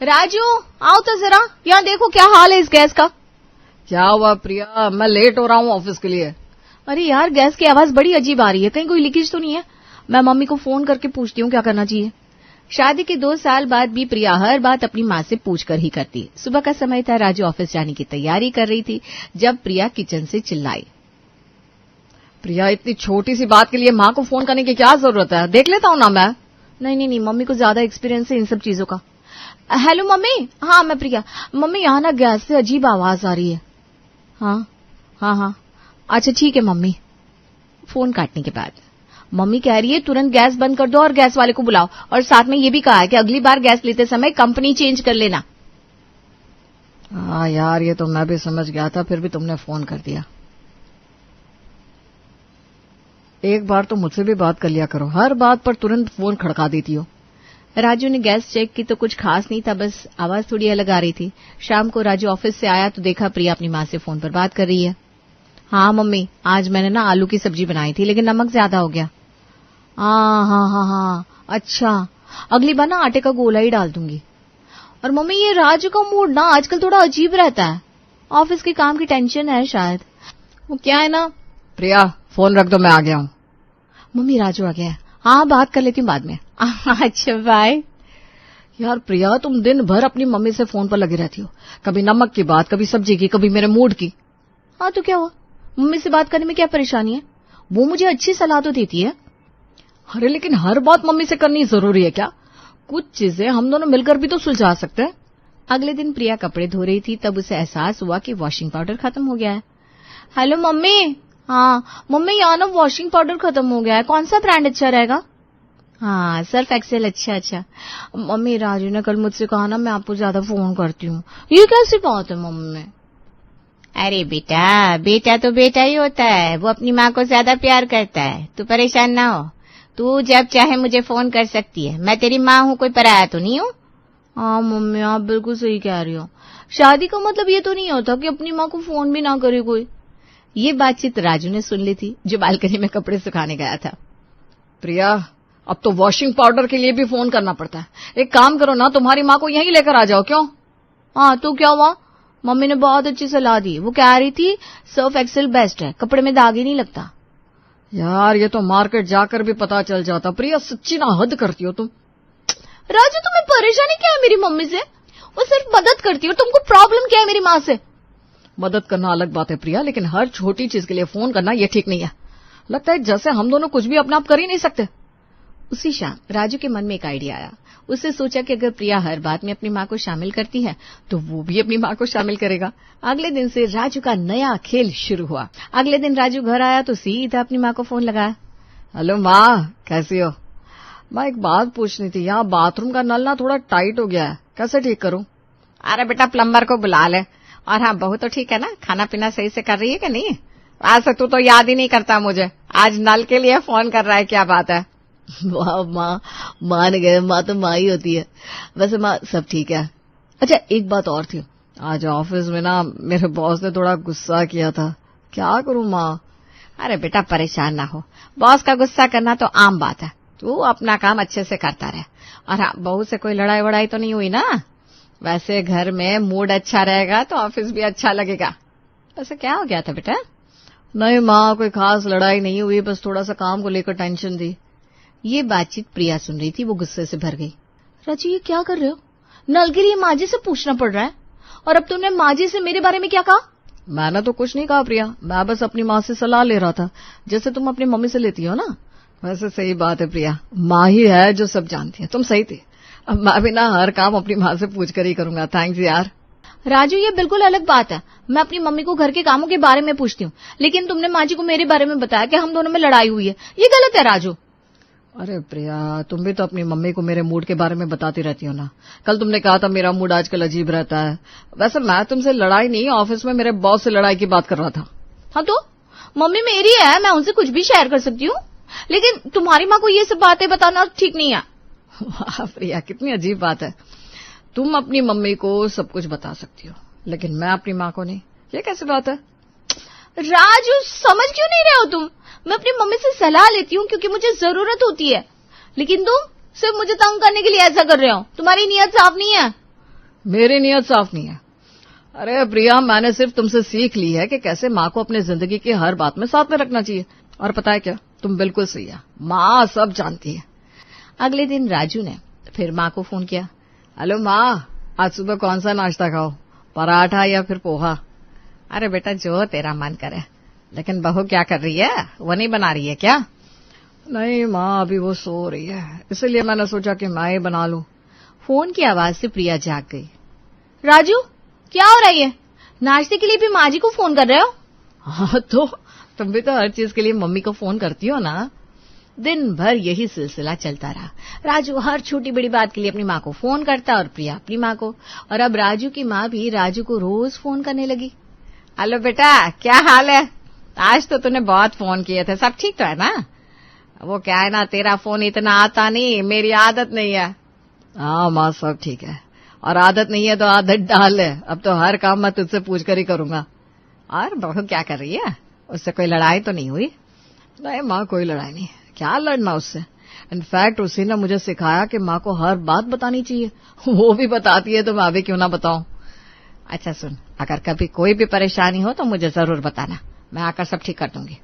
राजू आओ तो जरा, यहाँ देखो क्या हाल है इस गैस का। क्या हुआ प्रिया, मैं लेट हो रहा हूँ ऑफिस के लिए। अरे यार गैस की आवाज बड़ी अजीब आ रही है, कहीं कोई लीकेज तो नहीं है? मैं मम्मी को फोन करके पूछती हूँ क्या करना चाहिए। शादी के 2 साल बाद भी प्रिया हर बात अपनी माँ से पूछकर ही करती। सुबह का समय था, राजू ऑफिस जाने की तैयारी कर रही थी जब प्रिया किचन से चिल्लाई। प्रिया इतनी छोटी सी बात के लिए माँ को फोन करने की क्या जरूरत है, देख लेता हूँ ना मैं। नहीं, मम्मी को ज्यादा एक्सपीरियंस है इन सब चीजों का। Hello mummy. हाँ मैं प्रिया। मम्मी यहाँ ना गैस से अजीब आवाज आ रही है। हाँ अच्छा ठीक है मम्मी। फोन काटने के बाद मम्मी कह रही है तुरंत गैस बंद कर दो और गैस वाले को बुलाओ, और साथ में ये भी कहा है कि अगली बार गैस लेते समय कंपनी चेंज कर लेना। हाँ यार ये तो मैं भी समझ गया था, फिर भी तुमने फोन कर दिया। एक बार तो मुझसे भी बात कर लिया करो, हर बात पर तुरंत फोन खड़का देती हो। राजू ने गैस चेक की तो कुछ खास नहीं था, बस आवाज थोड़ी अलग आ रही थी। शाम को राजू ऑफिस से आया तो देखा प्रिया अपनी माँ से फोन पर बात कर रही है। हाँ मम्मी, आज मैंने ना आलू की सब्जी बनाई थी लेकिन नमक ज्यादा हो गया। हाँ अच्छा, अगली बार ना आटे का गोला ही डाल दूंगी। और मम्मी ये राजू का मूड ना आजकल थोड़ा अजीब रहता है, ऑफिस के काम की टेंशन है शायद। वो क्या है ना। प्रिया फोन रख दो, मैं आ गया हूँ। मम्मी राजू आ गया है। हाँ बात कर लेती हूँ बाद में। अच्छा बाय। यार प्रिया तुम दिन भर अपनी मम्मी से फोन पर लगी रहती हो, कभी नमक की बात, कभी सब्जी की, कभी मेरे मूड की। हाँ तो क्या हुआ, मम्मी से बात करने में क्या परेशानी है, वो मुझे अच्छी सलाह तो देती है। अरे लेकिन हर बात मम्मी से करनी जरूरी है क्या? कुछ चीजें हम दोनों मिलकर भी तो सुलझा सकते हैं। अगले दिन प्रिया कपड़े धो रही थी, तब उसे एहसास हुआ कि वॉशिंग पाउडर खत्म हो गया है। Hello mummy. हाँ मम्मी यहाँ ना वॉशिंग पाउडर खत्म हो गया है, कौन सा ब्रांड अच्छा रहेगा? हाँ सर्फ एक्सेल। अच्छा। मम्मी राजू ने कल मुझसे कहा ना मैं आपको ज्यादा फोन करती हूँ, ये कैसी बात है मम्मी? अरे बेटा तो बेटा ही होता है, वो अपनी माँ को ज्यादा प्यार करता है। तू परेशान ना हो, तू जब चाहे मुझे फोन कर सकती है, मैं तेरी माँ हूँ, कोई पराया तो नहीं हूँ। हाँ मम्मी आप बिल्कुल सही कह रही हो, शादी का मतलब ये तो नहीं होता कि अपनी माँ को फोन भी ना करे कोई। ये बातचीत राजू ने सुन ली थी, जो बालकनी में कपड़े सुखाने गया था। प्रिया अब तो वॉशिंग पाउडर के लिए भी फोन करना पड़ता है, एक काम करो ना, तुम्हारी माँ को यहीं लेकर आ जाओ। क्यों? हाँ तो क्या हुआ, मम्मी ने बहुत अच्छी सलाह दी, वो कह रही थी सर्फ एक्सेल बेस्ट है, कपड़े में दाग ही नहीं लगता। यार ये तो मार्केट जाकर भी पता चल जाता। प्रिया सच्ची ना हद करती हो तुम। राजू तुम्हें परेशानी क्या है मेरी मम्मी से, वो सिर्फ मदद करती हो, तुमको प्रॉब्लम क्या है मेरी माँ से? मदद करना अलग बात है प्रिया, लेकिन हर छोटी चीज के लिए फोन करना ये ठीक नहीं है। लगता है जैसे हम दोनों कुछ भी अपना आप कर ही नहीं सकते। उसी शाम राजू के मन में एक आइडिया आया। उसने सोचा कि अगर प्रिया हर बात में अपनी माँ को शामिल करती है तो वो भी अपनी माँ को शामिल करेगा। अगले दिन से राजू का नया खेल शुरू हुआ। अगले दिन राजू घर आया तो सीधा अपनी माँ को फोन लगाया। हेलो माँ, कैसी हो? माँ एक बात पूछनी थी, यहाँ बाथरूम का नल ना थोड़ा टाइट हो गया है, कैसे ठीक करूं? अरे बेटा प्लम्बर को बुला ले। और हाँ बहू तो ठीक है ना, खाना पीना सही से कर रही है कि नहीं? आज से तू तो याद ही नहीं करता मुझे, आज नल के लिए फोन कर रहा है, क्या बात है? वाह माँ, मान गए, माँ तो माँ ही होती है। वैसे माँ सब ठीक है। अच्छा एक बात और थी, आज ऑफिस में ना मेरे बॉस ने थोड़ा गुस्सा किया था, क्या करूं माँ? अरे बेटा परेशान ना हो, बॉस का गुस्सा करना तो आम बात है, तू अपना काम अच्छे से करता रहे। और हाँ बहू से कोई लड़ाई वड़ाई तो नहीं हुई ना? वैसे घर में मूड अच्छा रहेगा तो ऑफिस भी अच्छा लगेगा। वैसे क्या हो गया था बेटा? नहीं माँ कोई खास लड़ाई नहीं हुई, बस थोड़ा सा काम को लेकर टेंशन थी। ये बातचीत प्रिया सुन रही थी, वो गुस्से से भर गई। राजू ये क्या कर रहे हो, नल के लिए माँ जी से पूछना पड़ रहा है, और अब तुमने माँ जी से मेरे बारे में क्या कहा? मैंने तो कुछ नहीं कहा प्रिया, मैं बस अपनी माँ से सलाह ले रहा था, जैसे तुम अपनी मम्मी से लेती हो ना। वैसे सही बात है प्रिया, माँ ही है जो सब जानती है, तुम सही थी। अब मैं भी ना हर काम अपनी माँ से पूछ कर ही करूंगा। थैंक्स यार। राजू ये बिल्कुल अलग बात है, मैं अपनी मम्मी को घर के कामों के बारे में पूछती हूँ, लेकिन तुमने माँ जी को मेरे बारे में बताया कि हम दोनों में लड़ाई हुई है, ये गलत है राजू। अरे प्रिया तुम भी तो अपनी मम्मी को मेरे मूड के बारे में बताती रहती हो ना। कल तुमने कहा था मेरा मूड आजकल अजीब रहता है। वैसे मैं तुमसे लड़ाई नहीं, ऑफिस में मेरे बॉस से लड़ाई की बात कर रहा था। हाँ तो मम्मी मेरी है, मैं उनसे कुछ भी शेयर कर सकती हूँ, लेकिन तुम्हारी माँ को ये सब बातें बताना ठीक नहीं है। वाह प्रिया कितनी अजीब बात है, तुम अपनी मम्मी को सब कुछ बता सकती हो लेकिन मैं अपनी माँ को नहीं, ये कैसी बात है? राजू समझ क्यों नहीं रहे हो तुम? मैं अपनी मम्मी से सलाह लेती हूँ क्योंकि मुझे जरूरत होती है, लेकिन तुम सिर्फ मुझे तंग करने के लिए ऐसा कर रहे हो, तुम्हारी नीयत साफ नहीं है। मेरी नीयत साफ नहीं है। अरे प्रिया, मैंने सिर्फ तुमसे सीख ली है कि कैसे माँ को अपनी जिंदगी की हर बात में साथ में रखना चाहिए। और पता है क्या, तुम बिल्कुल सही है, माँ सब जानती है। अगले दिन राजू ने फिर माँ को फोन किया। हेलो माँ, आज सुबह कौन सा नाश्ता खाओ, पराठा या फिर पोहा? अरे बेटा, जो तेरा मन करे। लेकिन बहू क्या कर रही है, वो नहीं बना रही है क्या? नहीं माँ, अभी वो सो रही है, इसलिए मैंने सोचा कि मैं ही बना लूं। फोन की आवाज से प्रिया जाग गई। राजू, क्या हो रहा है? नाश्ते के लिए भी माँ जी को फोन कर रहे हो? हाँ, तो तुम भी तो हर चीज के लिए मम्मी को फोन करती हो ना। दिन भर यही सिलसिला चलता रहा। राजू हर छोटी बड़ी बात के लिए अपनी माँ को फोन करता और प्रिया अपनी माँ को। और अब राजू की माँ भी राजू को रोज फोन करने लगी। हेलो बेटा, क्या हाल है? आज तो तूने बहुत फोन किए थे, सब ठीक तो है ना? वो क्या है ना, तेरा फोन इतना आता नहीं, मेरी आदत नहीं है। हाँ माँ, सब ठीक है, और आदत नहीं है तो आदत डाल है। अब तो हर काम मैं तुझसे पूछ कर ही करूंगा। और बहू क्या कर रही है? उससे कोई लड़ाई तो नहीं हुई? नहीं माँ, कोई लड़ाई नहीं, क्या लड़ना उससे। इनफैक्ट उसी ने मुझे सिखाया कि माँ को हर बात बतानी चाहिए। वो भी बताती है तो मैं अभी क्यों ना बताऊं। अच्छा सुन, अगर कभी कोई भी परेशानी हो तो मुझे जरूर बताना, मैं आकर सब ठीक कर दूंगी।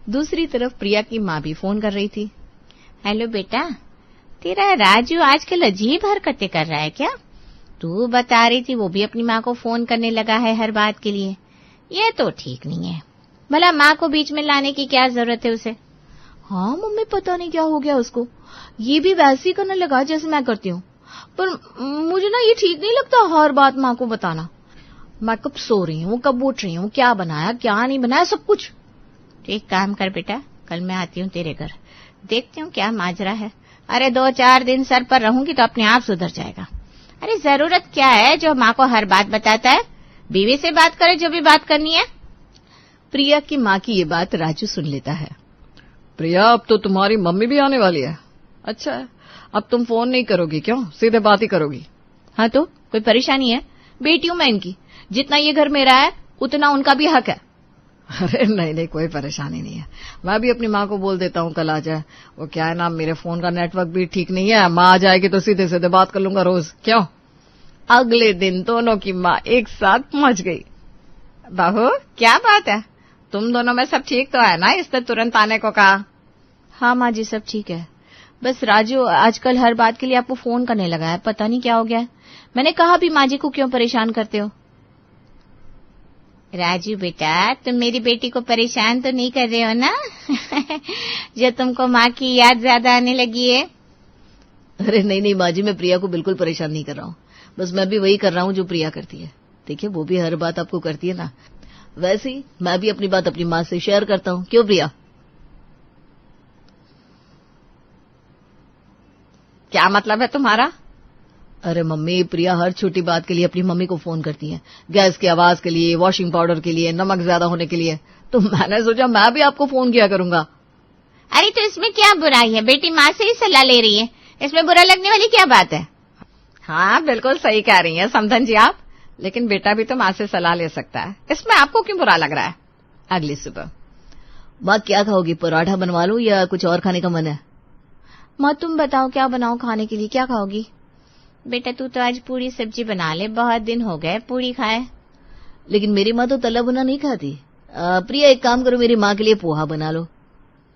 दूसरी तरफ प्रिया की माँ भी फोन कर रही थी। हेलो बेटा, तेरा राजू आजकल अजीब हरकतें कर रहा है क्या? तू बता रही थी वो भी अपनी माँ को फोन करने लगा है हर बात के लिए। ये तो ठीक नहीं है। भला माँ को बीच में लाने की क्या जरूरत है उसे? हाँ मम्मी, पता नहीं क्या हो गया उसको, ये भी वैसे ही करने लगा जैसे मैं करती हूँ। पर मुझे ना ये ठीक नहीं लगता हर बात माँ को बताना। मैं कब सो रही हूँ, कब उठ रही हूँ, क्या बनाया क्या नहीं बनाया, सब कुछ। तो एक काम कर बेटा, कल मैं आती हूँ तेरे घर, देखती हूँ क्या माजरा है। अरे 2-4 दिन सर पर रहूंगी तो अपने आप सुधर जाएगा। अरे जरूरत क्या है जो माँ को हर बात बताता है? बीवी से बात करे जो भी बात करनी है। प्रिया की माँ की ये बात राजू सुन लेता है। प्रिया, अब तो तुम्हारी मम्मी भी आने वाली है। अच्छा, अब तुम फोन नहीं करोगी क्यों, सीधे बात ही करोगी? हाँ तो कोई परेशानी है? बेटी हूँ मैं इनकी, जितना ये घर मेरा है उतना उनका भी हक है। अरे नहीं नहीं, कोई परेशानी नहीं है, मैं भी अपनी माँ को बोल देता हूँ कल आ जाए। वो क्या है ना, मेरे फोन का नेटवर्क भी ठीक नहीं है, माँ आ जाएगी तो सीधे सीधे बात कर लूंगा रोज। क्यों? अगले दिन दोनों की माँ एक साथ पहुंच गई। बहू क्या बात है, तुम दोनों में सब ठीक तो है ना, इसने तुरंत आने को कहा? हाँ माँ जी, सब ठीक है, बस राजू आजकल हर बात के लिए आपको फोन करने लगा है, पता नहीं क्या हो गया है। मैंने कहा भी माँ जी को क्यों परेशान करते हो। राजू बेटा, तुम मेरी बेटी को परेशान तो नहीं कर रहे हो ना? जो तुमको माँ की याद ज्यादा आने लगी है। अरे नहीं नहीं माँ जी, मैं प्रिया को बिल्कुल परेशान नहीं कर रहा हूँ, बस मैं भी वही कर रहा हूँ जो प्रिया करती है। देखिए, वो भी हर बात आपको करती है ना, वैसे ही मैं भी अपनी बात अपनी माँ से शेयर करता हूँ। क्यों प्रिया? क्या मतलब है तुम्हारा? अरे मम्मी, प्रिया हर छोटी बात के लिए अपनी मम्मी को फोन करती है, गैस की आवाज के लिए, वॉशिंग पाउडर के लिए, नमक ज्यादा होने के लिए। तो मैंने सोचा मैं भी आपको फोन किया करूंगा। अरे तो इसमें क्या बुराई है, बेटी माँ से ही सलाह ले रही है, इसमें बुरा लगने वाली क्या बात है? हाँ बिल्कुल सही कह रही हैं समधन जी आप, लेकिन बेटा भी तो माँ से सलाह ले सकता है, इसमें आपको क्यों बुरा लग रहा है? अगली सुबह, माँ क्या खाओगी, पराठा बनवा लूं या कुछ और खाने का मन है? माँ तुम बताओ क्या बनाओ खाने के लिए, क्या खाओगी? बेटा तू तो आज पूरी सब्जी बना ले, बहुत दिन हो गए पूरी खाए। लेकिन मेरी माँ तो तला भुना नहीं खाती। प्रिया एक काम करो, मेरी माँ के लिए पोहा बना लो।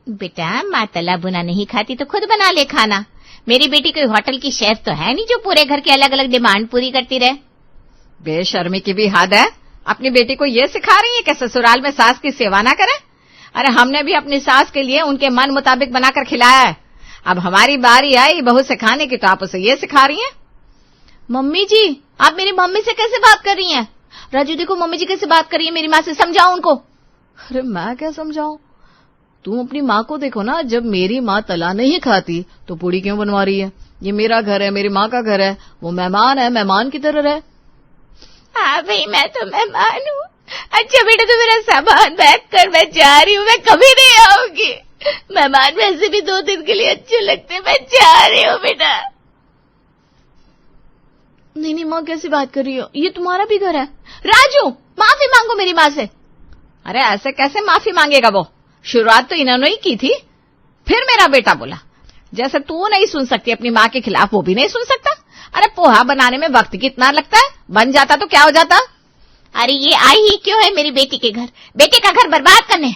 बेटा माँ तला भुना नहीं खाती तो खुद बना ले खाना, मेरी बेटी कोई होटल की शेफ तो है नहीं जो पूरे घर की अलग अलग डिमांड पूरी करती रहे। बेशर्मी की भी हद है, अपनी बेटी को ये सिखा रही है कि ससुराल में सास की सेवा ना करे। अरे हमने भी अपनी सास के लिए उनके मन मुताबिक बनाकर खिलाया है, अब हमारी बारी आई बहू सिखाने की तो आप उसे ये सिखा रही हैं। मम्मी जी, आप मेरी मम्मी से कैसे बात कर रही हैं? राजू देखो मम्मी जी कैसे बात कर रही है मेरी माँ से, समझाओ उनको। अरे मैं क्या समझाऊं, तुम अपनी माँ को देखो ना, जब मेरी माँ तला नहीं खाती तो पूड़ी क्यों बनवा रही है? ये मेरा घर है, मेरी माँ का घर है, वो मेहमान है, मेहमान की तरह रहे। हाँ भाई मैं तो मेहमान हूँ। अच्छा बेटा तो मेरा सामान पैक कर, मैं जा रही हूँ, मैं कभी नहीं आऊंगी। मेहमान वैसे भी 2 दिन के लिए अच्छे लगते, मैं जा रही हूँ बेटा। नहीं नहीं माँ कैसी बात कर रही हो, ये तुम्हारा भी घर है। राजू माफी मांगो मेरी माँ से। अरे ऐसे कैसे माफी मांगेगा वो, शुरुआत तो इन्होंने ही की थी। फिर मेरा बेटा बोला, जैसे तू नहीं सुन सकती अपनी माँ के खिलाफ वो भी नहीं सुन सकता। अरे पोहा बनाने में वक्त कितना लगता है, बन जाता तो क्या हो जाता। अरे ये आई ही क्यों है मेरी बेटी के घर, बेटे का घर बर्बाद करने।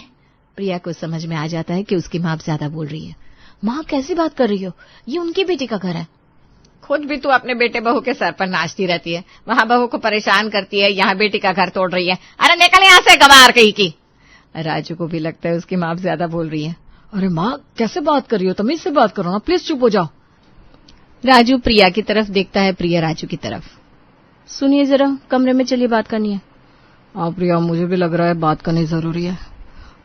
प्रिया को समझ में आ जाता है कि उसकी माँ ज्यादा बोल रही है। माँ कैसी बात कर रही हो, ये उनकी बेटी का घर है। खुद भी तू अपने बेटे बहू के सर पर नाचती रहती है, वहां बहू को परेशान करती है, यहाँ बेटी का घर तोड़ रही है। अरे निकल यहाँ से गवार कहीं की। राजू को भी लगता है उसकी माँ ज्यादा बोल रही है। अरे माँ कैसे बात कर रही हो, तमीज से बात करो ना, प्लीज चुप हो जाओ। राजू प्रिया की तरफ देखता है, प्रिया राजू की तरफ। सुनिए जरा, कमरे में चलिए, बात करनी है। हाँ प्रिया, मुझे भी लग रहा है बात करनी जरूरी है।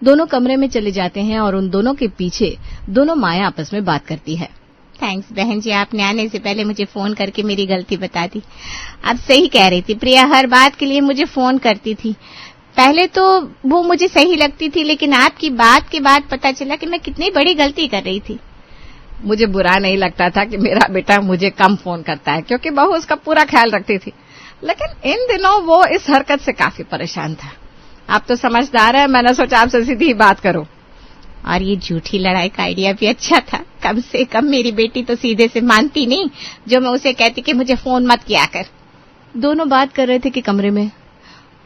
दोनों कमरे में चले जाते हैं और उन दोनों के पीछे दोनों माएं आपस में बात करती है। थैंक्स बहन जी, आपने आने से पहले मुझे फोन करके मेरी गलती बता दी। आप सही कह रही थी, प्रिया हर बात के लिए मुझे फोन करती थी। पहले तो वो मुझे सही लगती थी, लेकिन आपकी बात के बाद पता चला कि मैं कितनी बड़ी गलती कर रही थी। मुझे बुरा नहीं लगता था कि मेरा बेटा मुझे कम फोन करता है, क्योंकि बहू उसका पूरा ख्याल रखती थी, लेकिन इन दिनों वो इस हरकत से काफी परेशान था। आप तो समझदार है, मैंने सोचा आपसे सीधी बात करूं। और ये झूठी लड़ाई का आइडिया भी अच्छा था, कम से कम मेरी बेटी तो सीधे से मानती नहीं जो मैं उसे कहती कि मुझे फोन मत किया कर। दोनों बात कर रहे थे कि कमरे में।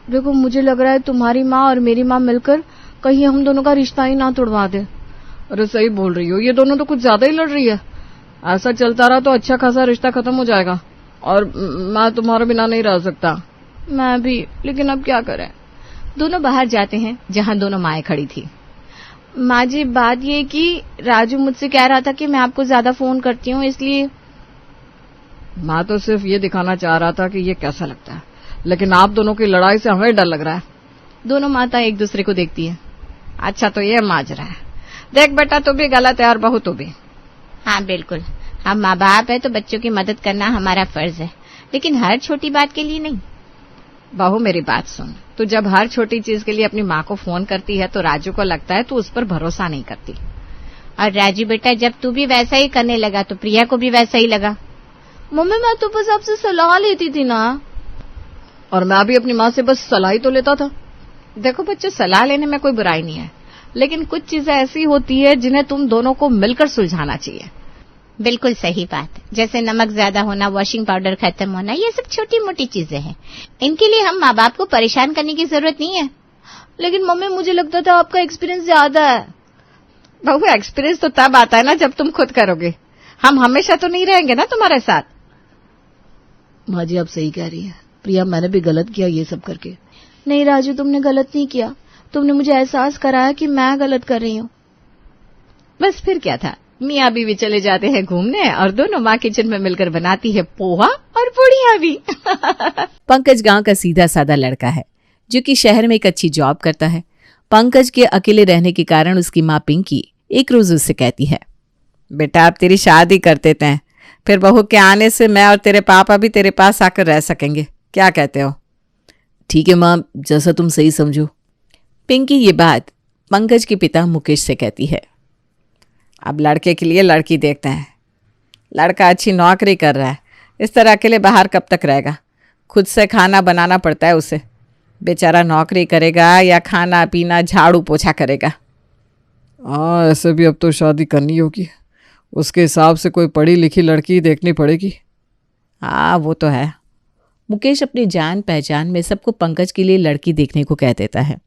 देखो मुझे लग रहा है तुम्हारी माँ और मेरी माँ मिलकर कहीं हम दोनों का रिश्ता ही ना तोड़वा दे। अरे सही बोल रही हो, ये दोनों तो कुछ ज्यादा ही लड़ रही है। ऐसा चलता रहा तो अच्छा खासा रिश्ता खत्म हो जाएगा और मैं तुम्हारे बिना नहीं रह सकता। मैं भी, लेकिन अब क्या करें। दोनों बाहर जाते हैं जहां दोनों माएं खड़ी थी। माँ जी, बात ये कि राजू मुझसे कह रहा था कि मैं आपको ज्यादा फोन करती हूँ, इसलिए। मैं तो सिर्फ ये दिखाना चाह रहा था कि ये कैसा लगता है, लेकिन आप दोनों की लड़ाई से हमें डर लग रहा है। दोनों माता एक दूसरे को देखती है। अच्छा तो ये माजरा है। देख बेटा, तू भी गलत है और बहू तू भी। हाँ बिल्कुल, हम माँ बाप है तो बच्चों की मदद करना हमारा फर्ज है, लेकिन हर छोटी बात के लिए नहीं। बहू मेरी बात सुन, तू जब हर छोटी चीज के लिए अपनी माँ को फोन करती है तो राजू को लगता है तू उस पर भरोसा नहीं करती। और राजू बेटा, जब तू भी वैसा ही करने लगा तो प्रिया को भी वैसा ही लगा। मम्मी मैं तो बस आपसे सलाह लेती थी ना। और मैं भी अपनी माँ से बस सलाह ही तो लेता था। देखो बच्चों, सलाह लेने में कोई बुराई नहीं है, लेकिन कुछ चीजें ऐसी होती है जिन्हें तुम दोनों को मिलकर सुलझाना चाहिए। बिल्कुल सही बात, जैसे नमक ज्यादा होना, वॉशिंग पाउडर खत्म होना, ये सब छोटी मोटी चीजें हैं। इनके लिए हम माँ बाप को परेशान करने की जरूरत नहीं है। लेकिन मम्मी मुझे लगता था आपका एक्सपीरियंस ज्यादा है। बहू एक्सपीरियंस तो तब आता है ना जब तुम खुद करोगे, हम हमेशा तो नहीं रहेंगे ना तुम्हारे साथ। माँ जी आप सही कह रही है प्रिया, मैंने भी गलत किया ये सब करके। नहीं राजू, तुमने गलत नहीं किया, तुमने मुझे एहसास कराया कि मैं गलत कर रही हूँ। बस फिर क्या था, मियाँ बीवी चले जाते हैं घूमने और दोनों माँ किचन में मिलकर बनाती है पोहा और पूड़ियाँ भी। पंकज गांव का सीधा साधा लड़का है जो कि शहर में एक अच्छी जॉब करता है। पंकज के अकेले रहने के कारण उसकी माँ पिंकी एक रोज उससे कहती है, बेटा अब तेरी शादी कर देते हैं, फिर बहू के आने से मैं और तेरे पापा भी तेरे पास आकर रह सकेंगे, क्या कहते हो? ठीक है माँ, जैसा तुम सही समझो। पिंकी ये बात पंकज के पिता मुकेश से कहती है। अब लड़के के लिए लड़की देखते हैं, लड़का अच्छी नौकरी कर रहा है, इस तरह अकेले बाहर कब तक रहेगा, खुद से खाना बनाना पड़ता है उसे, बेचारा नौकरी करेगा या खाना पीना झाड़ू पोछा करेगा। हाँ ऐसे भी अब तो शादी करनी होगी, उसके हिसाब से कोई पढ़ी लिखी लड़की देखनी पड़ेगी। हाँ वो तो है। मुकेश अपनी जान पहचान में सबको पंकज के लिए लड़की देखने को कह देता है।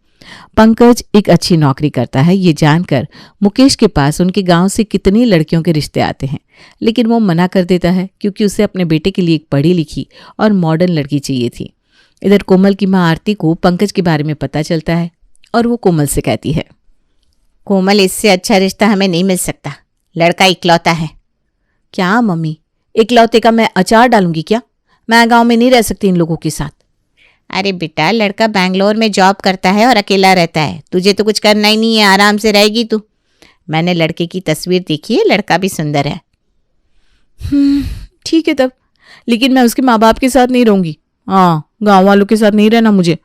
पंकज एक अच्छी नौकरी करता है, ये जानकर मुकेश के पास उनके गांव से कितनी लड़कियों के रिश्ते आते हैं, लेकिन वो मना कर देता है क्योंकि उसे अपने बेटे के लिए एक पढ़ी लिखी और मॉडर्न लड़की चाहिए थी। इधर कोमल की माँ आरती को पंकज के बारे में पता चलता है और वो कोमल से कहती है, कोमल इससे अच्छा रिश्ता हमें नहीं मिल सकता, लड़का इकलौता है। क्या मम्मी, इकलौते का मैं अचार डालूंगी क्या? मैं गांव में नहीं रह सकती इन लोगों के साथ। अरे बेटा, लड़का बैंगलोर में जॉब करता है और अकेला रहता है, तुझे तो कुछ करना ही नहीं है, आराम से रहेगी तू। मैंने लड़के की तस्वीर देखी है, लड़का भी सुंदर है। ठीक है तब, लेकिन मैं उसके माँ बाप के साथ नहीं रहूंगी। हाँ, गांव वालों के साथ नहीं रहना मुझे।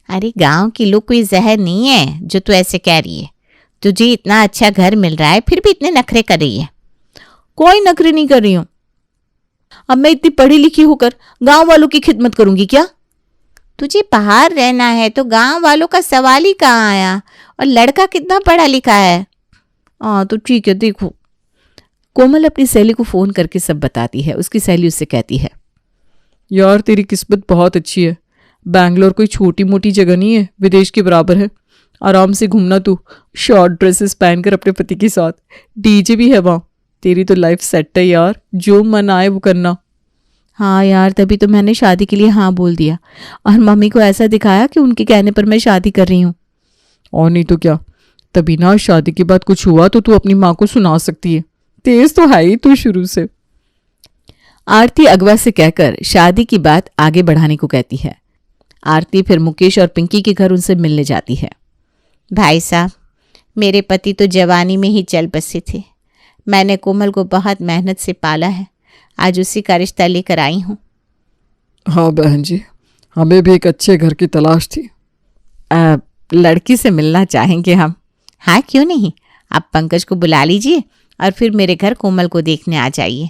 अरे गांव की लोग कोई जहर नहीं है जो तू ऐसे कह रही है। तुझे इतना अच्छा घर मिल रहा है फिर भी इतने नखरे कर रही है। कोई नखरे नहीं कर रही हूं। अब मैं इतनी पढ़ी लिखी होकर गांव वालों की खिदमत करूंगी क्या? तुझे बाहर रहना है तो गांव वालों का सवाल ही कहाँ आया, और लड़का कितना पढ़ा लिखा है। हाँ तो ठीक है, देखो कोमल अपनी सहेली को फोन करके सब बताती है। उसकी सहेली उससे कहती है, यार तेरी किस्मत बहुत अच्छी है। बैंगलोर कोई छोटी मोटी जगह नहीं है, विदेश के बराबर है। आराम से घूमना तू, शॉर्ट ड्रेसेस पहनकर अपने पति के साथ। डीजे भी है वहाँ। तेरी तो लाइफ सेट है यार, जो मन आए वो करना। हाँ यार, तभी तो मैंने शादी के लिए हाँ बोल दिया और मम्मी को ऐसा दिखाया कि उनके कहने पर मैं शादी कर रही हूँ। और नहीं तो क्या। तभी ना शादी के बाद कुछ हुआ तो तू अपनी माँ को सुना सकती है। तेज तो है ही तू शुरू से। आरती अगवा से कहकर शादी की बात आगे बढ़ाने को कहती है। आरती फिर मुकेश और पिंकी के घर उनसे मिलने जाती है। भाई साहब, मेरे पति तो जवानी में ही चल बसे थे। मैंने कोमल को बहुत मेहनत से पाला है। आज उसी का रिश्ता लेकर आई हूँ। हाँ बहन जी, हमें भी एक अच्छे घर की तलाश थी। लड़की से मिलना चाहेंगे हम। हाँ क्यों नहीं, आप पंकज को बुला लीजिए और फिर मेरे घर कोमल को देखने आ जाइए।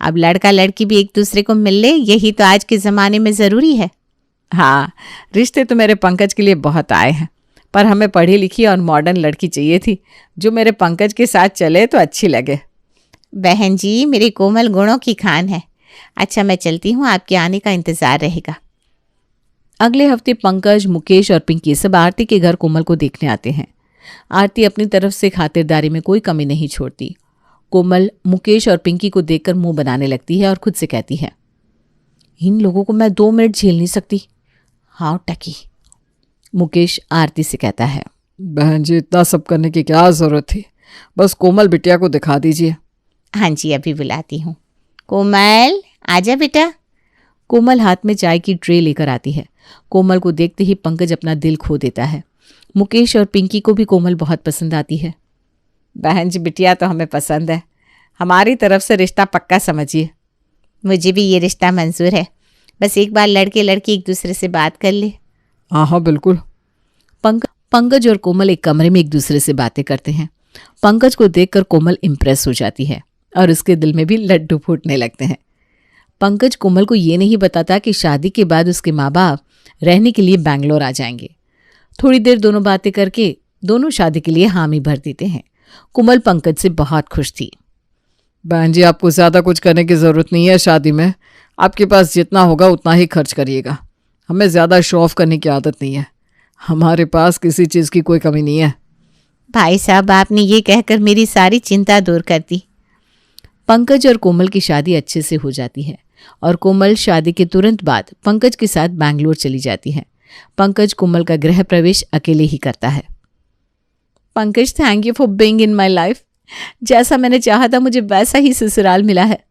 अब लड़का लड़की भी एक दूसरे को मिल ले, यही तो आज के ज़माने में ज़रूरी है। हाँ, रिश्ते तो मेरे पंकज के लिए बहुत आए हैं, पर हमें पढ़ी लिखी और मॉडर्न लड़की चाहिए थी जो मेरे पंकज के साथ चले तो अच्छी लगे। बहन जी, मेरी कोमल गुणों की खान है। अच्छा मैं चलती हूँ, आपके आने का इंतज़ार रहेगा। अगले हफ्ते पंकज, मुकेश और पिंकी सब आरती के घर कोमल को देखने आते हैं। आरती अपनी तरफ से खातिरदारी में कोई कमी नहीं छोड़ती। कोमल मुकेश और पिंकी को देखकर मुंह बनाने लगती है और खुद से कहती है, इन लोगों को मैं 2 मिनट झेल नहीं सकती। हाँ टकी। मुकेश आरती से कहता है, बहन जी इतना सब करने की क्या ज़रूरत थी, बस कोमल बिटिया को दिखा दीजिए। हाँ जी, अभी बुलाती हूँ। कोमल आजा बेटा। कोमल हाथ में चाय की ट्रे लेकर आती है। कोमल को देखते ही पंकज अपना दिल खो देता है। मुकेश और पिंकी को भी कोमल बहुत पसंद आती है। बहन जी बिटिया तो हमें पसंद है, हमारी तरफ से रिश्ता पक्का समझिए। मुझे भी ये रिश्ता मंजूर है, बस एक बार लड़के लड़की एक दूसरे से बात कर ले। हाँ हाँ बिल्कुल। पंकज और कोमल एक कमरे में एक दूसरे से बातें करते हैं। पंकज को देखकर कोमल इम्प्रेस हो जाती है और उसके दिल में भी लड्डू फूटने लगते हैं। पंकज कोमल को ये नहीं बताता कि शादी के बाद उसके माँ बाप रहने के लिए बैंगलोर आ जाएंगे। थोड़ी देर दोनों बातें करके दोनों शादी के लिए हामी भर देते हैं। कोमल पंकज से बहुत खुश थी। बहन जी आपको ज़्यादा कुछ करने की ज़रूरत नहीं है शादी में। आपके पास जितना होगा उतना ही खर्च करिएगा। हमें ज़्यादा शो ऑफ करने की आदत नहीं है। हमारे पास किसी चीज़ की कोई कमी नहीं है। भाई साहब, आपने ये कहकर मेरी सारी चिंता दूर कर दी। पंकज और कोमल की शादी अच्छे से हो जाती है और कोमल शादी के तुरंत बाद पंकज के साथ बैंगलोर चली जाती है। पंकज कोमल का गृह प्रवेश अकेले ही करता है। Pankaj, thank you for being in my life. जैसा मैंने चाहा था मुझे वैसा ही ससुराल मिला है।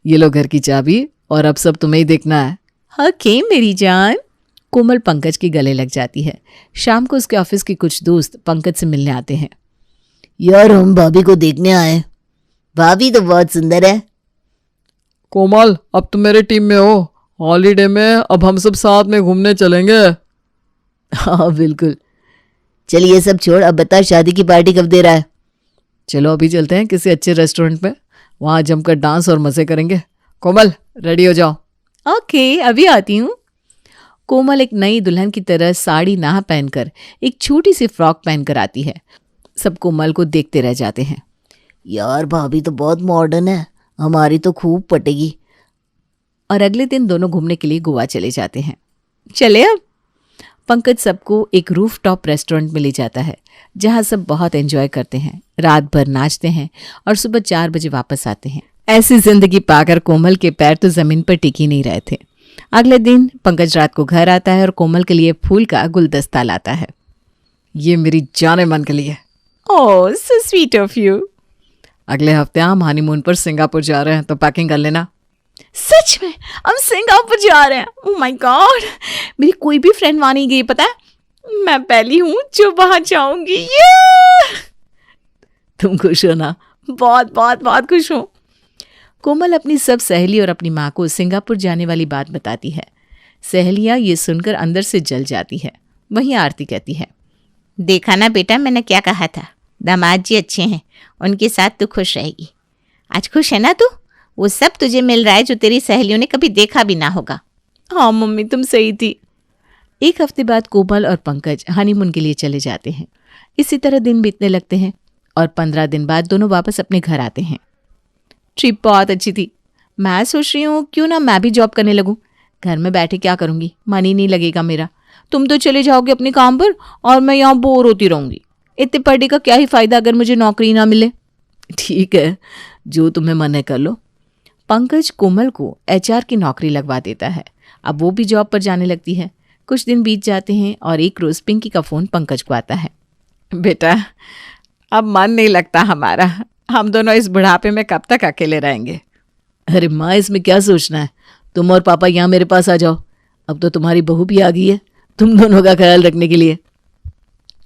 ये लो घर की चाबी और अब सब तुम्हें ही देखना है। ओके मेरी जान। कोमल पंकज के गले लग जाती है। शाम को उसके ऑफिस के कुछ दोस्त पंकज से मिलने आते हैं। यार हम भाभी को देखने आए। भाभी तो बहुत सुंदर है। कोमल अब तुम मेरे टीम में हो। हॉलीडे में अब हम सब साथ में घूमने चलेंगे। हाँ बिल्कुल। चल ये सब छोड़, अब बता शादी की पार्टी कब दे रहा है? चलो अभी चलते हैं किसी अच्छे रेस्टोरेंट में, वहाँ जमकर डांस और मजे करेंगे। कोमल रेडी हो जाओ। ओके अभी आती हूँ। कोमल एक नई दुल्हन की तरह साड़ी ना पहनकर एक छोटी सी फ्रॉक पहनकर आती है। सब कोमल को देखते रह जाते हैं। यार भाभी तो बहुत मॉडर्न है, हमारी तो खूब पटेगी। और अगले दिन दोनों घूमने के लिए गोवा चले जाते हैं। चले अब। पंकज सबको एक रूफटॉप रेस्टोरेंट में ले जाता है जहां सब बहुत एंजॉय करते हैं, रात भर नाचते हैं और सुबह 4 बजे वापस आते हैं। ऐसी जिंदगी पाकर कोमल के पैर तो जमीन पर टिक ही नहीं रहे थे। अगले दिन पंकज रात को घर आता है और कोमल के लिए फूल का गुलदस्ता लाता है। ये मेरी जाने मन के लिए। ओह सो स्वीट ऑफ यू। अगले हफ्ते हम हनीमून पर सिंगापुर जा रहे हैं तो पैकिंग कर लेना। सच में हम सिंगापुर जा रहे हैं? ओह माय गॉड, मेरी कोई भी फ्रेंड वहां नहीं गई पता है। मैं पहली हूं जो वहां जाऊंगी। तुम खुश हो ना? बहुत बहुत बहुत खुश हूं। कोमल अपनी सब सहेली और अपनी माँ को सिंगापुर जाने वाली बात बताती है। सहेलियां ये सुनकर अंदर से जल जाती है। वहीं आरती कहती है, देखा ना बेटा, मैंने क्या कहा था। दामाद जी अच्छे हैं, उनके साथ तू खुश रहेगी। आज खुश है ना तू? वो सब तुझे मिल रहा है जो तेरी सहेलियों ने कभी देखा भी ना होगा। हाँ मम्मी तुम सही थी। एक हफ्ते बाद कोमल और पंकज हनीमून के लिए चले जाते हैं। इसी तरह दिन बीतने लगते हैं और 15 दिन बाद दोनों वापस अपने घर आते हैं। ट्रिप बहुत अच्छी थी। मैं सोच रही हूँ क्यों ना मैं भी जॉब करने लगूं। घर में बैठे क्या करूंगी, मन ही नहीं लगेगा मेरा। तुम तो चले जाओगे अपने काम पर और मैं यहाँ बोर होती रहूंगी। इतने पढ़ने का क्या ही फायदा अगर मुझे नौकरी ना मिले। ठीक है, जो तुम्हें मन है कर लो। पंकज कोमल को HR की नौकरी लगवा देता है। अब वो भी जॉब पर जाने लगती है। कुछ दिन बीत जाते हैं और एक रोज पिंकी का फोन पंकज को आता है। बेटा, अब मन नहीं लगता हमारा। हम दोनों इस बुढ़ापे में कब तक अकेले रहेंगे। अरे माँ, इसमें क्या सोचना है, तुम और पापा यहाँ मेरे पास आ जाओ। अब तो तुम्हारी बहू भी आ गई है तुम दोनों का ख्याल रखने के लिए।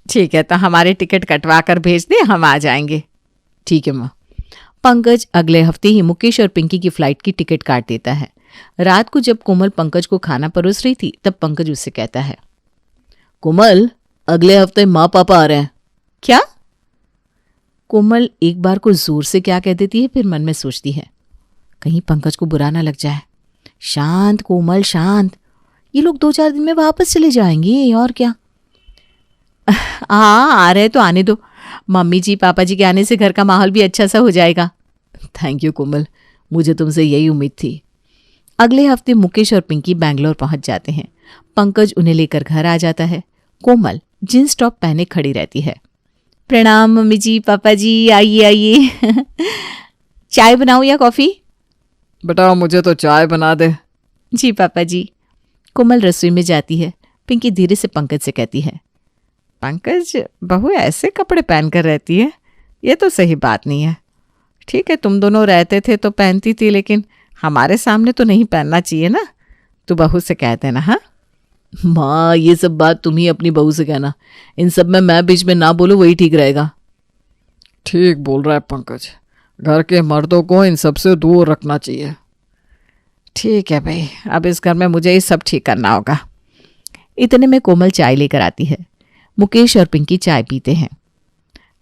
ठीक है, तो हमारे टिकट कटवा कर भेज दे, हम आ जाएंगे। ठीक है माँ। पंकज अगले हफ्ते ही मुकेश और पिंकी की फ्लाइट की टिकट काट देता है। रात को जब कोमल पंकज को खाना परोस रही थी तब पंकज उससे कहता है, कोमल, अगले हफ्ते माँ पापा आ रहे हैं। क्या? कोमल एक बार को जोर से क्या कह देती है, फिर मन में सोचती है कहीं पंकज को बुरा ना लग जाए। शांत कोमल, शांत। ये लोग 2-4 दिन में वापस चले जाएंगे और क्या। हाँ, आ रहे तो आने दो। मम्मी जी पापा जी के आने से घर का माहौल भी अच्छा सा हो जाएगा। थैंक यू कोमल, मुझे तुमसे यही उम्मीद थी। अगले हफ्ते मुकेश और पिंकी बैंगलोर पहुंच जाते हैं। पंकज उन्हें लेकर घर आ जाता है। कोमल जींस टॉप पहने खड़ी रहती है। प्रणाम मम्मी जी पापा जी, आइए आइए। चाय बनाऊं या कॉफी? बेटा, मुझे तो चाय बना दे। जी पापा जी। कोमल रसोई में जाती है। पिंकी धीरे से पंकज से कहती है, पंकज, बहू ऐसे कपड़े पहन कर रहती है, ये तो सही बात नहीं है। ठीक है, तुम दोनों रहते थे तो पहनती थी, लेकिन हमारे सामने तो नहीं पहनना चाहिए ना। तू बहू से कह देना। हाँ माँ, ये सब बात तुम ही अपनी बहू से कहना। इन सब में मैं बीच में ना बोलूँ, वही ठीक रहेगा। ठीक बोल रहा है पंकज, घर के मर्दों को इन सब से दूर रखना चाहिए। ठीक है भाई, अब इस घर में मुझे ही सब ठीक करना होगा। इतने में कोमल चाय लेकर आती है। मुकेश और पिंकी चाय पीते हैं।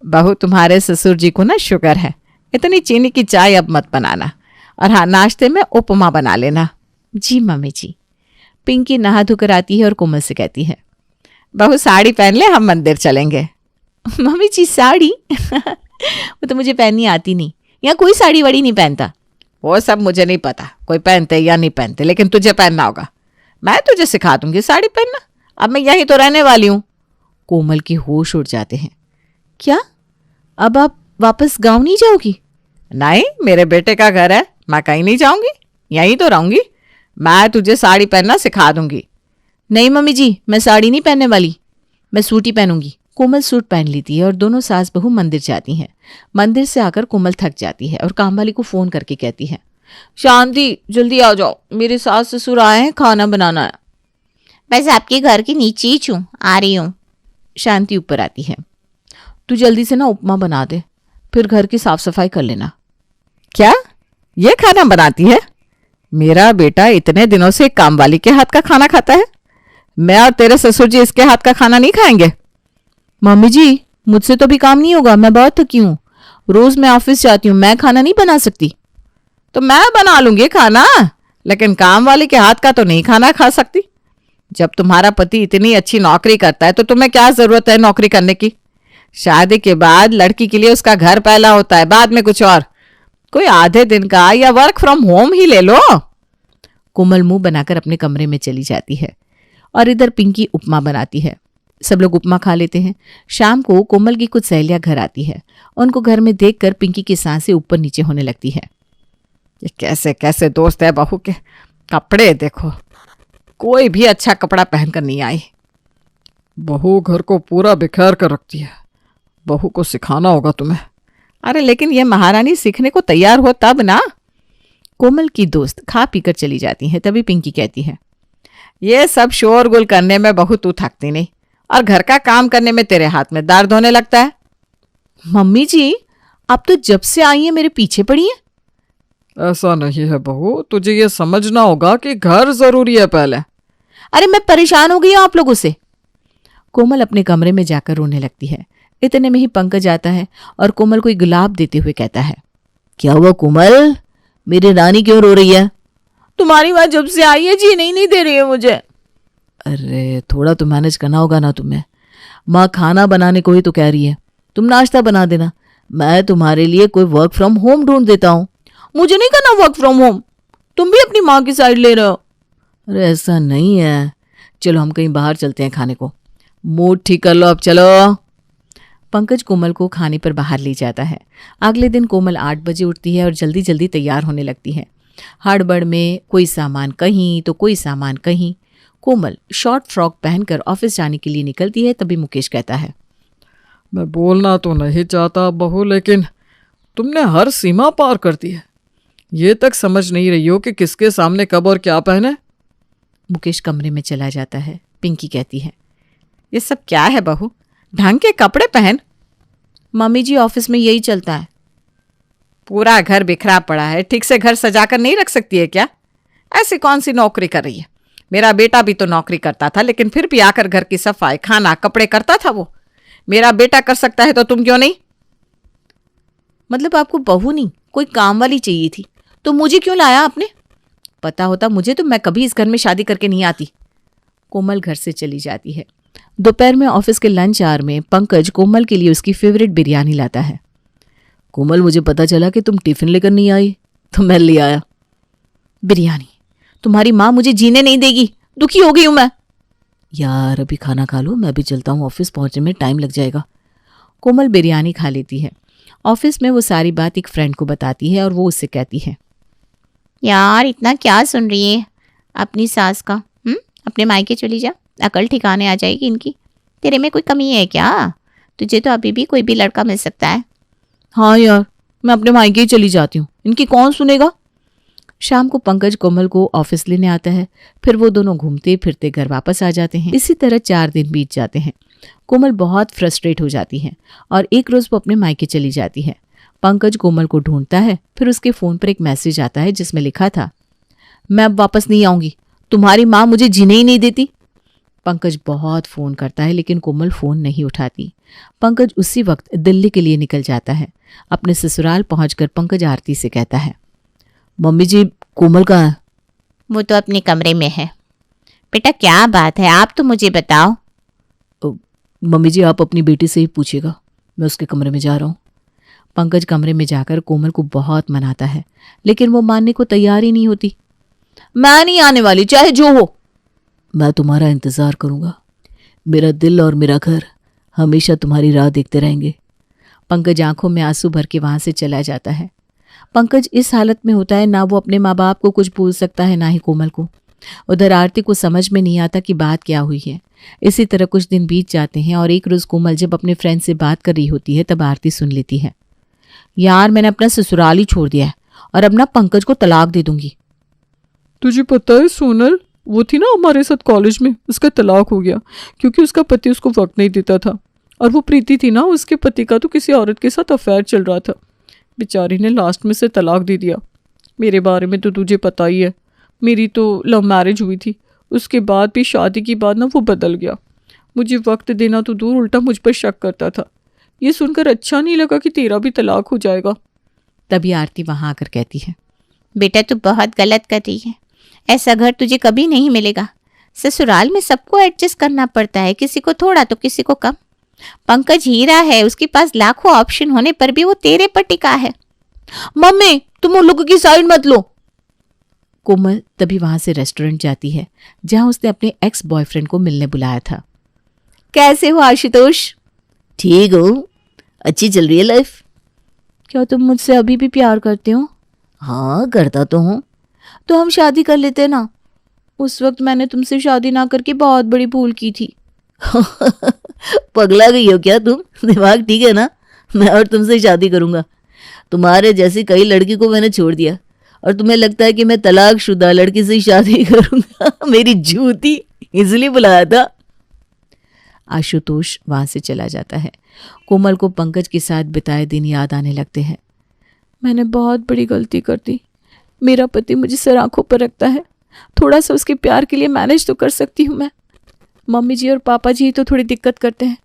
बहू, तुम्हारे ससुर जी को ना शुगर है, इतनी चीनी की चाय अब मत बनाना। और हाँ, नाश्ते में उपमा बना लेना। जी मम्मी जी। पिंकी नहा धोकर आती है और कोमल से कहती है, बहू साड़ी पहन ले, हम मंदिर चलेंगे। मम्मी जी साड़ी? वो तो मुझे पहननी आती नहीं। यहाँ कोई साड़ी वाड़ी नहीं पहनता। वो सब मुझे नहीं पता कोई पहनते या नहीं पहनते, लेकिन तुझे पहनना होगा। मैं तुझे सिखा दूंगी साड़ी पहनना। अब मैं यहीं तो रहने वाली हूँ। कोमल के होश उड़ जाते हैं। क्या? अब आप वापस गांव नहीं जाओगी? नहीं, मेरे बेटे का घर है, मैं कहीं नहीं जाऊंगी, यहीं तो रहूंगी। मैं तुझे साड़ी पहनना सिखा दूंगी। नहीं मम्मी जी, मैं साड़ी नहीं पहनने वाली, मैं सूट ही पहनूंगी। कोमल सूट पहन लेती है और दोनों सास बहू मंदिर जाती हैं। मंदिर से आकर कोमल थक जाती है और कामवाली को फोन करके कहती है, शांति, जल्दी आ जाओ, मेरे सास ससुर आए हैं, खाना बनाना है। बस आपके घर के नीचे ही छूं, आ रही हूँ। शांति ऊपर आती है। तू जल्दी से ना उपमा बना दे, फिर घर की साफ सफाई कर लेना। क्या ये खाना बनाती है? मेरा बेटा इतने दिनों से कामवाली के हाथ का खाना खाता है। मैं और तेरे ससुर जी इसके हाथ का खाना नहीं खाएंगे। मम्मी जी, मुझसे तो भी काम नहीं होगा, मैं बहुत थकी हूँ। रोज मैं ऑफिस जाती हूँ, मैं खाना नहीं बना सकती। तो मैं बना लूंगी खाना, लेकिन काम वाली के हाथ का तो नहीं खाना खा सकती। जब तुम्हारा पति इतनी अच्छी नौकरी करता है तो तुम्हें क्या जरूरत है नौकरी करने की? शादी के बाद लड़की के लिए उसका घर पहला होता है, बाद में कुछ और। कोई आधे दिन का या वर्क फ्रॉम होम ही ले लो। कोमल मुंह बनाकर अपने कमरे में चली जाती है और इधर पिंकी उपमा बनाती है। सब लोग उपमा खा लेते हैं। शाम को कोमल की कुछ सहेलियां घर आती है। उनको घर में देखकर पिंकी की सांसें ऊपर नीचे होने लगती है। ये कैसे कैसे दोस्त है बहू के। कपड़े देखो, कोई भी अच्छा कपड़ा पहनकर नहीं आई। बहू घर को पूरा बिखेर कर रखती है, बहू को सिखाना होगा तुम्हें। अरे लेकिन ये महारानी सीखने को तैयार हो तब ना। कोमल की दोस्त खा पीकर चली जाती है। तभी पिंकी कहती है, ये सब शोरगुल करने में बहू तू थकती नहीं, और घर का काम करने में तेरे हाथ में दर्द होने लगता है। मम्मी जी, आप तो जब से आई हैं मेरे पीछे पड़ी हैं। ऐसा नहीं है बहू, तुझे ये समझना होगा कि घर जरूरी है पहले। अरे मैं परेशान हो गई हूं आप लोगों से। कोमल अपने कमरे में जाकर रोने लगती है। इतने में ही पंकज आता है और कोमल को एक गुलाब देते हुए कहता है, क्या हुआ कोमल, मेरी रानी क्यों रो रही है? तुम्हारी माँ जब से आई है जीने ही नहीं दे रही है मुझे। अरे थोड़ा तो मैनेज करना होगा ना तुम्हें। माँ खाना बनाने को ही तो कह रही है, तुम नाश्ता बना देना, मैं तुम्हारे लिए कोई वर्क फ्रॉम होम ढूंढ देता हूँ। मुझे नहीं करना वर्क फ्रॉम होम, तुम भी अपनी माँ की साइड ले रहे हो। अरे ऐसा नहीं है, चलो हम कहीं बाहर चलते हैं खाने को। मूड ठीक कर लो, अब चलो। पंकज कोमल को खाने पर बाहर ले जाता है। अगले दिन कोमल 8 बजे उठती है और जल्दी जल्दी तैयार होने लगती है। हड़बड़ में कोई सामान कहीं तो कोई सामान कहीं। कोमल शॉर्ट फ्रॉक पहनकर ऑफिस जाने के लिए निकलती है। तभी मुकेश कहता है, मैं बोलना तो नहीं चाहता बहू, लेकिन तुमने हर सीमा पार कर दी है। ये तक समझ नहीं रही हो कि किसके सामने कब और क्या पहने। मुकेश कमरे में चला जाता है। पिंकी कहती है, ये सब क्या है बहू, ढंग के कपड़े पहन। मम्मी जी ऑफिस में यही चलता है। पूरा घर बिखरा पड़ा है, ठीक से घर सजाकर नहीं रख सकती है क्या? ऐसी कौन सी नौकरी कर रही है? मेरा बेटा भी तो नौकरी करता था, लेकिन फिर भी आकर घर की सफाई, खाना, कपड़े करता था वो। मेरा बेटा कर सकता है तो तुम क्यों नहीं? मतलब आपको बहू नहीं, कोई काम वाली चाहिए थी, तो मुझे क्यों लाया आपने? पता होता मुझे तो मैं कभी इस घर में शादी करके नहीं आती। कोमल घर से चली जाती है। दोपहर में ऑफिस के लंच आवर में पंकज कोमल के लिए उसकी फेवरेट बिरयानी लाता है। कोमल, मुझे पता चला कि तुम टिफिन लेकर नहीं आई, तो मैं ले आया। बिरयानी? तुम्हारी माँ मुझे जीने नहीं देगी, दुखी हो गई हूं मैं। यार अभी खाना खा लो, मैं भी चलता हूँ, ऑफिस पहुंचने में टाइम लग जाएगा। कोमल बिरयानी खा लेती है। ऑफिस में वो सारी बात एक फ्रेंड को बताती है और वो उससे कहती है, यार इतना क्या सुन रही है अपनी सास का? अपने मायके चली जा, अकल ठिकाने आ जाएगी इनकी। तेरे में कोई कमी है क्या? तुझे तो अभी भी कोई भी लड़का मिल सकता है। हाँ यार, मैं अपने मायके ही चली जाती हूँ, इनकी कौन सुनेगा। शाम को पंकज कोमल को ऑफिस लेने आता है। फिर वो दोनों घूमते फिरते घर वापस आ जाते हैं। इसी तरह 4 दिन बीत जाते हैं। कोमल बहुत फ्रस्ट्रेट हो जाती है और एक रोज वो अपने मायके चली जाती है। पंकज कोमल को ढूंढता है। फिर उसके फोन पर एक मैसेज आता है जिसमें लिखा था, मैं अब वापस नहीं आऊंगी, तुम्हारी माँ मुझे जीने ही नहीं देती। पंकज बहुत फोन करता है लेकिन कोमल फोन नहीं उठाती। पंकज उसी वक्त दिल्ली के लिए निकल जाता है। अपने ससुराल पहुंचकर पंकज आरती से कहता है, मम्मी जी कोमल कहाँ है? वो तो अपने कमरे में है। बेटा क्या बात है, आप तो मुझे बताओ। मम्मी जी आप अपनी बेटी से ही पूछिएगा, मैं उसके कमरे में जा रहा हूँ। पंकज कमरे में जाकर कोमल को बहुत मनाता है लेकिन वो मानने को तैयार ही नहीं होती। मैं नहीं आने वाली, चाहे जो हो। मैं तुम्हारा इंतजार करूंगा, मेरा दिल और मेरा घर हमेशा तुम्हारी राह देखते रहेंगे। पंकज आंखों में आंसू भर के वहां से चला जाता है। पंकज इस हालत में होता है, ना वो अपने माँ बाप को कुछ बोल सकता है ना ही कोमल को। उधर आरती को समझ में नहीं आता कि बात क्या हुई है। इसी तरह कुछ दिन बीत जाते हैं और एक रोज कोमल जब अपने फ्रेंड से बात कर रही होती है तब आरती सुन लेती है, यार मैंने अपना ससुराल ही छोड़ दिया है और अब ना पंकज को तलाक दे दूंगी। तुझे पता है सोनल, वो थी ना हमारे साथ कॉलेज में, उसका तलाक हो गया क्योंकि उसका पति उसको वक्त नहीं देता था। और वो प्रीति थी ना, उसके पति का तो किसी औरत के साथ अफेयर चल रहा था। बेचारी ने लास्ट में से तलाक दे दिया। मेरे बारे में तो तुझे पता ही है, मेरी तो लव मैरिज हुई थी। उसके बाद भी शादी के बाद ना वो बदल गया। मुझे वक्त देना तो दूर, उल्टा मुझ पर शक करता था। ये सुनकर अच्छा नहीं लगा कि तेरा भी तलाक हो जाएगा। तभी आरती वहां आकर कहती है, बेटा तू बहुत गलत कर रही है, ऐसा घर तुझे कभी नहीं मिलेगा। ससुराल में सबको एडजस्ट करना पड़ता है, किसी को थोड़ा तो किसी को कम। पंकज हीरा है, उसके पास लाखों ऑप्शन होने पर भी वो तेरे पर टिका है। मम्मी तुम उन लोगों की साइड मत लो। कोमल तभी वहां से रेस्टोरेंट जाती है जहां उसने अपने एक्स बॉयफ्रेंड को मिलने बुलाया था। कैसे हो आशुतोष? ठीक हो, अच्छी चल रही है लाइफ। क्या तुम मुझसे अभी भी प्यार करते हो? हाँ करता तो हूँ। तो हम शादी कर लेते ना। उस वक्त मैंने तुमसे शादी ना करके बहुत बड़ी भूल की थी। पगला गई हो क्या तुम? दिमाग ठीक है ना? मैं और तुमसे शादी करूंगा। तुम्हारे जैसी कई लड़की को मैंने छोड़ दिया और तुम्हें लगता है कि मैं तलाकशुदा लड़की से शादी करूंगा? मेरी जूती, इसलिए बुलाया था। आशुतोष वहां से चला जाता है। कोमल को पंकज के साथ बिताए दिन याद आने लगते हैं। मैंने बहुत बड़ी गलती कर दी। मेरा पति मुझे सर आंखों पर रखता है, थोड़ा सा उसके प्यार के लिए मैनेज तो कर सकती हूँ मैं। मम्मी जी और पापा जी तो थोड़ी दिक्कत करते हैं,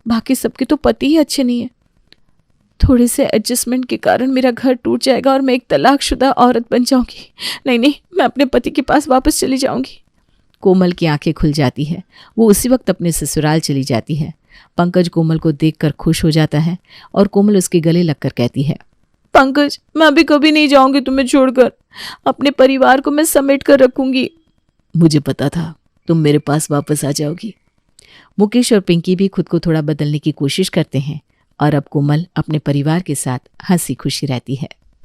बाकी सबके तो पति ही अच्छे नहीं है। थोड़े से एडजस्टमेंट के कारण मेरा घर टूट जाएगा और मैं एक तलाकशुदा औरत बन जाऊंगी। नहीं, मैं अपने पति के पास वापस चली जाऊंगी। कोमल की आंखें खुल जाती है। वो उसी वक्त अपने ससुराल चली जाती है। पंकज कोमल को देखकर खुश हो जाता है और कोमल उसके गले लगकर कहती है, पंकज, मैं अभी कभी नहीं जाऊंगी तुम्हें छोड़कर। अपने परिवार को मैं समेट कर रखूंगी। मुझे पता था तुम मेरे पास वापस आ जाओगी। मुकेश और पिंकी भी खुद को थोड़ा बदलने की कोशिश करते हैं और अब कोमल अपने परिवार के साथ हंसी खुशी रहती है।